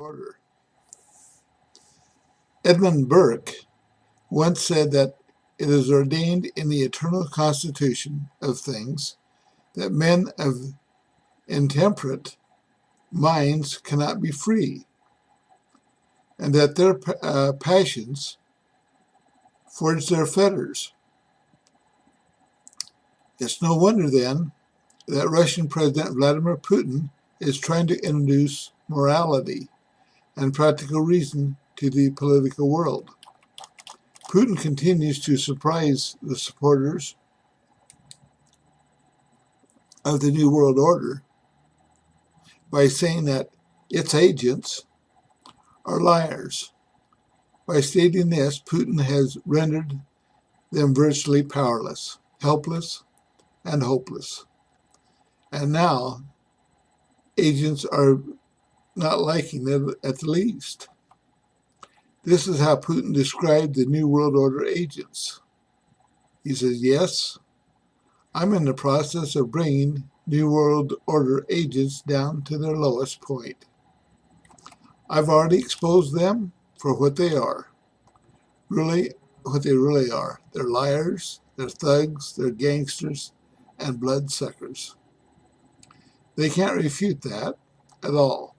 Order. Edmund Burke once said that it is ordained in the eternal constitution of things that men of intemperate minds cannot be free, and that their passions forge their fetters. It's no wonder, then, that Russian President Vladimir Putin is trying to introduce morality and practical reason to the political world. Putin continues to surprise the supporters of the New World Order by saying that its agents are liars. By stating this, Putin has rendered them virtually powerless, helpless, and hopeless. And now, agents are not liking them at the least. This is how Putin described the New World Order agents. He says, yes, I'm in the process of bringing New World Order agents down to their lowest point. I've already exposed them for what they are. Really, what they really are. They're liars, they're thugs, they're gangsters, and bloodsuckers. They can't refute that at all.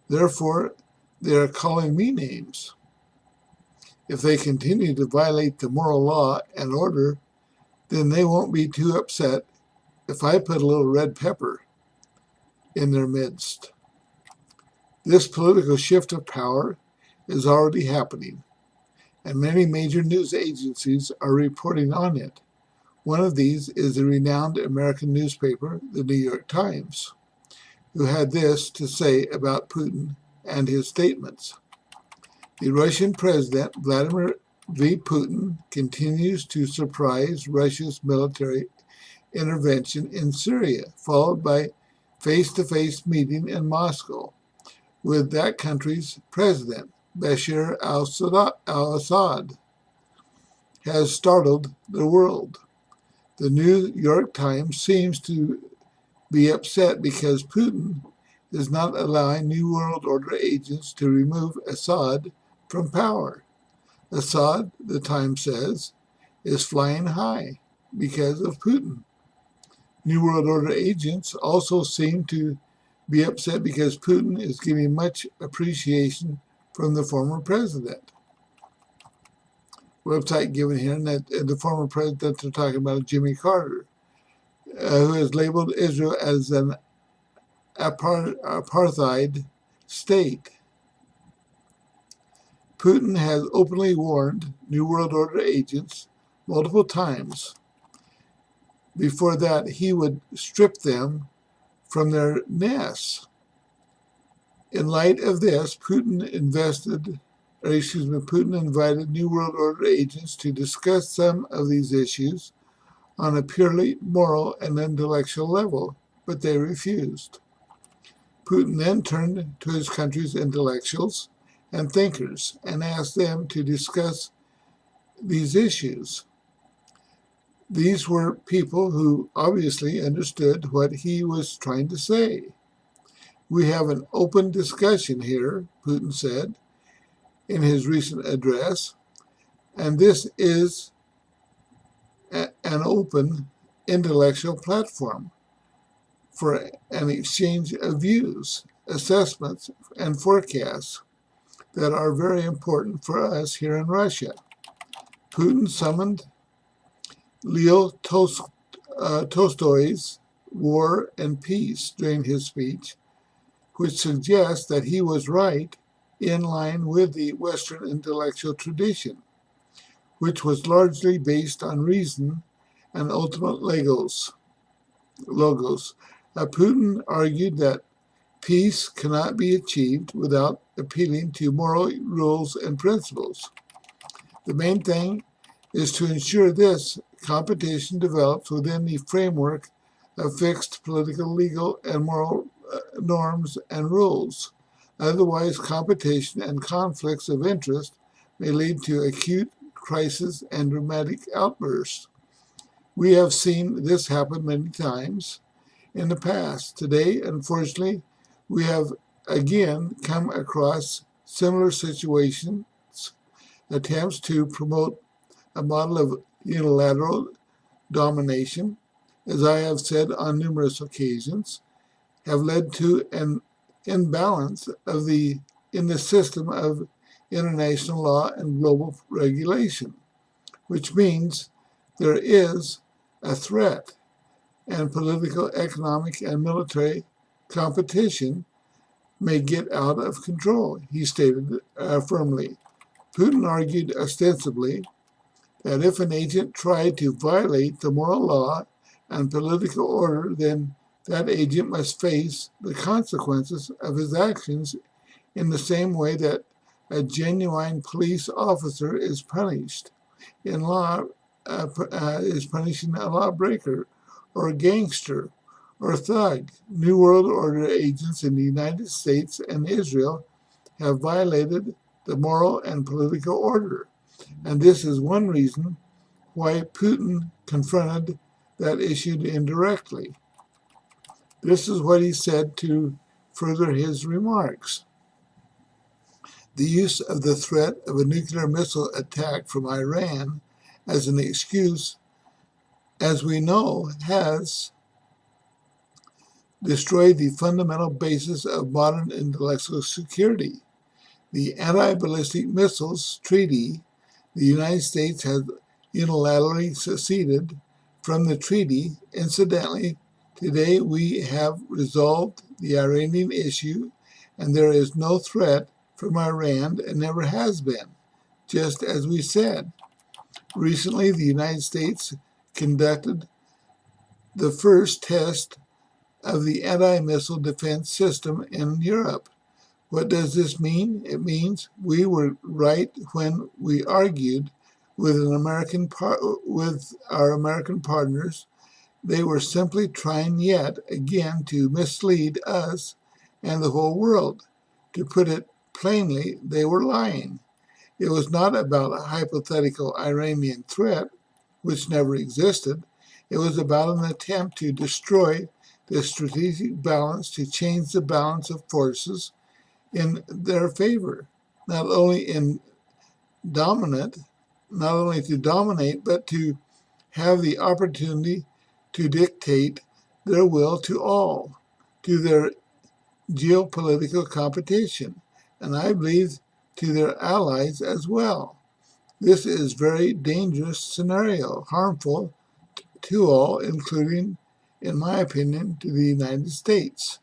Therefore, they are calling me names. If they continue to violate the moral law and order, then they won't be too upset if I put a little red pepper in their midst. This political shift of power is already happening, and many major news agencies are reporting on it. One of these is the renowned American newspaper, the New York Times, who had this to say about Putin and his statements. The Russian President, Vladimir V. Putin, continues to surprise Russia's military intervention in Syria, followed by face-to-face meeting in Moscow with that country's president, Bashar al-Assad, has startled the world. The New York Times seems to be upset because Putin is not allowing New World Order agents to remove Assad from power. Assad, the Times says, is flying high because of Putin. New World Order agents also seem to be upset because Putin is getting much appreciation from the former president. Website given here, and that the former president they're talking about, Jimmy Carter, who has labeled Israel as an apartheid state. Putin has openly warned New World Order agents multiple times. Before that, he would strip them from their nests. In light of this, Putin invited New World Order agents to discuss some of these issues on a purely moral and intellectual level, but they refused. Putin then turned to his country's intellectuals and thinkers and asked them to discuss these issues. These were people who obviously understood what he was trying to say. We have an open discussion here, Putin said in his recent address, and this is an open intellectual platform for an exchange of views, assessments, and forecasts that are very important for us here in Russia. Putin summoned Leo Tolstoy's War and Peace during his speech, which suggests that he was right in line with the Western intellectual tradition, which was largely based on reason and ultimate logos. Putin argued that peace cannot be achieved without appealing to moral rules and principles. The main thing is to ensure this competition develops within the framework of fixed political, legal, and moral norms and rules. Otherwise, competition and conflicts of interest may lead to acute crisis and dramatic outbursts. We have seen this happen many times in the past. Today, unfortunately, we have again come across similar situations, attempts to promote a model of unilateral domination, as I have said on numerous occasions, have led to an imbalance in the system of international law and global regulation, which means there is a threat, and political, economic, and military competition may get out of control, he stated firmly. Putin argued ostensibly that if an agent tried to violate the moral law and political order, then that agent must face the consequences of his actions in the same way that a genuine police officer is punished in law, is punishing a lawbreaker or a gangster or a thug. New World Order agents in the United States and Israel have violated the moral and political order. And this is one reason why Putin confronted that issue indirectly. This is what he said to further his remarks. The use of the threat of a nuclear missile attack from Iran as an excuse, as we know, has destroyed the fundamental basis of modern intellectual security. The Anti-Ballistic Missiles Treaty, the United States has unilaterally seceded from the treaty. Incidentally, today we have resolved the Iranian issue, and there is no threat from Iran and never has been, just as we said. Recently, the United States conducted the first test of the anti-missile defense system in Europe. What does this mean? It means we were right when we argued with our American partners. They were simply trying yet again to mislead us and the whole world. To put it plainly, they were lying. It was not about a hypothetical Iranian threat, which never existed. It was about an attempt to destroy the strategic balance, to change the balance of forces in their favor, not only to dominate, but to have the opportunity to dictate their will to all, to their geopolitical competition, and I believe to their allies as well. This is a very dangerous scenario, harmful to all, including, in my opinion, to the United States.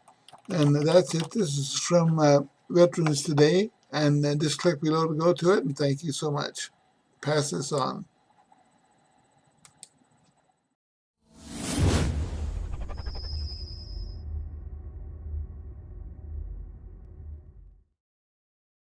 And that's it. This is from Veterans Today, and just click below to go to it, and thank you so much. Pass this on.